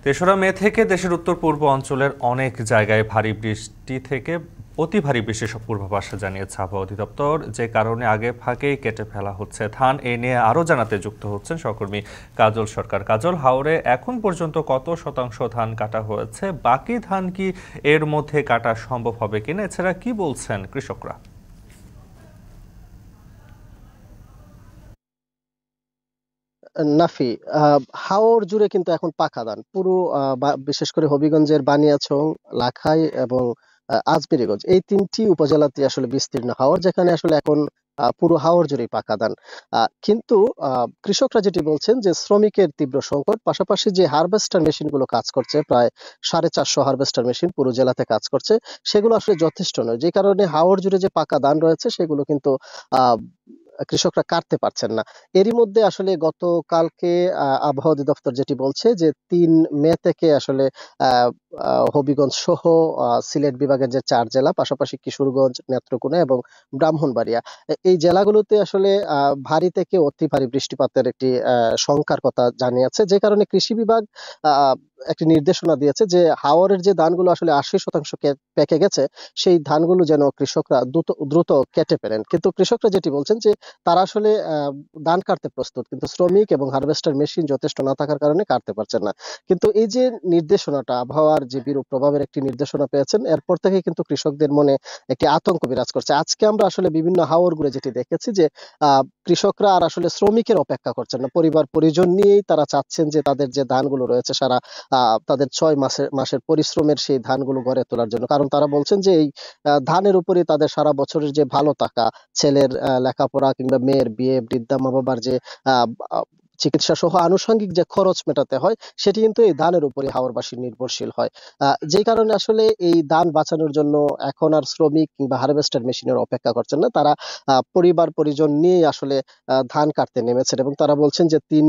তেসরা মে থেকে দেশের উত্তর পূর্ব অঞ্চলের অনেক জায়গায় ভারী বৃষ্টি থেকে অতি ভারী বৃষ্টির পূর্বাভাস জানিয়েছে আবহাওয়া অধিদপ্তর, যে কারণে আগে ভাগেই কেটে ফেলা হচ্ছে ধান। এ নিয়ে আরও জানাতে যুক্ত হচ্ছেন সহকর্মী কাজল সরকার। কাজল, হাওরে এখন পর্যন্ত কত শতাংশ ধান কাটা হয়েছে? বাকি ধান কি এর মধ্যে কাটা সম্ভব হবে কিনা? এছাড়া কি বলছেন কৃষকরা? নাফি, হাওর জুড়ে কিন্তু এখন পাকা ধান পুরো, বিশেষ করে হবিগঞ্জের বানিয়াচং, লাখাই এবং আজমেরীগঞ্জ, এই তিনটি উপজেলাতে আসলে বিস্তীর্ণ হাওর, যেখানে আসলে এখন পুরো হাওর জুড়েই পাকা ধান। কিন্তু কৃষকরা যেটি বলছেন যে শ্রমিকের তীব্র সংকট, পাশাপাশি যে হারভেস্টার মেশিন গুলো কাজ করছে, প্রায় 450 হারভেস্টার মেশিন পুরো জেলাতে কাজ করছে, সেগুলো আসলে যথেষ্ট নয়, যে কারণে হাওর জুড়ে যে পাকা ধান রয়েছে সেগুলো কিন্তু আহ কৃষকরা কাটতে পারছেন না। এরই মধ্যে আসলে গতকালকে আবহাওয়া অধিদপ্তর যেটি বলছে যে ৩ মে থেকে আসলে আহ, হবিগঞ্জ সহ সিলেট বিভাগের যে 4 জেলা, পাশাপাশি কিশোরগঞ্জ, নেত্রকোনা এবং ব্রাহ্মণবাড়িয়া, এই জেলাগুলোতে আসলে ভারী থেকে অতি ভারী বৃষ্টিপাতের একটি শঙ্কার কথা জানিয়েছে, যে কারণে কৃষি বিভাগ আহ, একটি নির্দেশনা দিয়েছে যে হাওরের যে ধানগুলো আসলে 80% পেকে গেছে, সেই ধানগুলো যেন কৃষকরা দ্রুত দ্রুত কেটে ফেলেন। কিন্তু কৃষকরা যেটি বলছেন যে তারা আসলে ধান কাটতে প্রস্তুত, কিন্তু শ্রমিক এবং হারভেস্টার মেশিন যথেষ্ট না থাকার কারণে কাটতে পারছেন না। কিন্তু এই যে নির্দেশনাটা, আবহাওয়ার যে বিরূপ প্রভাবের একটি নির্দেশনা পেয়েছেন, এরপর থেকে কিন্তু কৃষকদের মনে একটি আতঙ্ক বিরাজ করছে। আজকে আমরা আসলে বিভিন্ন হাওর ঘুরে যেটি দেখেছি যে কৃষকরা আর আসলে শ্রমিকের অপেক্ষা করছেন না, পরিবার পরিজন নিয়েই তারা চাচ্ছেন যে তাদের যে ধানগুলো রয়েছে সারা তাদের 6 মাসের পরিশ্রমের সেই ধানগুলো ঘরে তোলার জন্য। কারণ তারা বলছেন যে এই ধানের উপরে তাদের সারা বছরের যে ভালো টাকা, ছেলের লেখাপড়া কিংবা মেয়ের বিয়ে, বৃদ্ধা মা বাবার যে আহ, আহ, চিকিৎসা সহ আনুষঙ্গিক যে খরচ মেটাতে হয়, সেটি কিন্তু এই ধানের উপরে হাওরবাসী নির্ভরশীল হয়। যে কারণে আসলে এই ধান বাঁচানোর জন্য এখন আর শ্রমিক কিংবা হারভেস্টার মেশিনের অপেক্ষা করছেন না, তারা পরিবার পরিজন নিয়ে আসলে ধান কাটতে নেমেছেন। এবং তারা বলছেন যে 3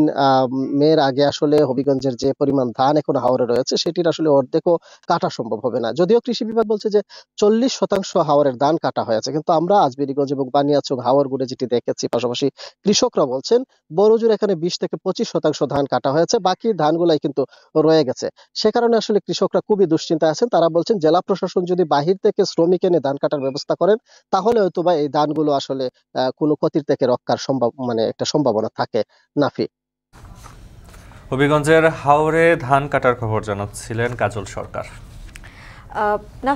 মের আগে আসলে হবিগঞ্জের যে পরিমাণ ধান এখন হাওরে রয়েছে, সেটির আসলে অর্ধেকও কাটা সম্ভব হবে না। যদিও কৃষি বিভাগ বলছে যে 40% হাওরের ধান কাটা হয়েছে, কিন্তু আমরা আজমেরীগঞ্জ এবং বানিয়াচং হাওরগুড়ে যেটি দেখেছি, পাশাপাশি কৃষকরা বলছেন বড়জোর এখানে 20 থেকে 25% ধান কাটা হয়েছে, বাকি ধানগুলাই কিন্তু রয়ে গেছে। সে কারণে আসলে কৃষকরা খুবই দুশ্চিন্তায় আছেন। তারা বলছেন জেলা প্রশাসন যদি বাহির থেকে শ্রমিক এনে ধান কাটার ব্যবস্থা করেন, তাহলে হয়তোবা এই ধানগুলো আসলে কোনো ক্ষতির থেকে রক্ষার একটা সম্ভাবনা থাকে। নাফি। হবিগঞ্জের হাওরে ধান কাটার খবর জানাচ্ছিলেন কাজল সরকার।